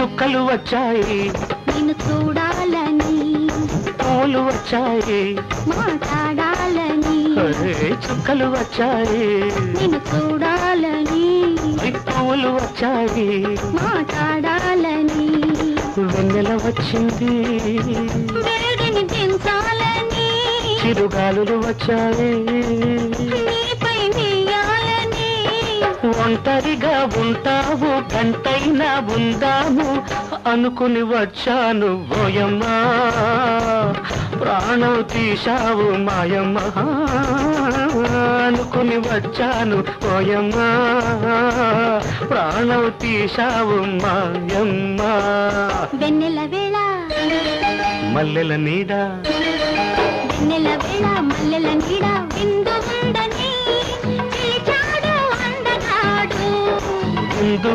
చుక్కలు వచ్చాయి నిన్ను చూడాలని, పూలు వచ్చాయి మాట్లాడాలని, చుక్కలు వచ్చాయి నిన్ను చూడాలని, పూలు వచ్చాయి మాట్లాడాలని, వెన్నెల వచ్చింది వేడిని పెంచాలని, చిరుగాలులు వచ్చాయి నీపై నెయ్యాలని, ఒంటరిగా ఉంటావు గంటైనా ఉందాము అనుకుని వచ్చాను ఓయమ్మా, ప్రాణం తీశావు మాయమ్మా, అనుకుని వచ్చాను ఓయమ్మా, ప్రాణం తీశావు మాయమ్మా. వెన్నెల వేళ మల్లెల నీడ, వెన్నెల వేళ మల్లెల నీడ, విందు ఉందని పిలిచాడు అందగాడు. ముందు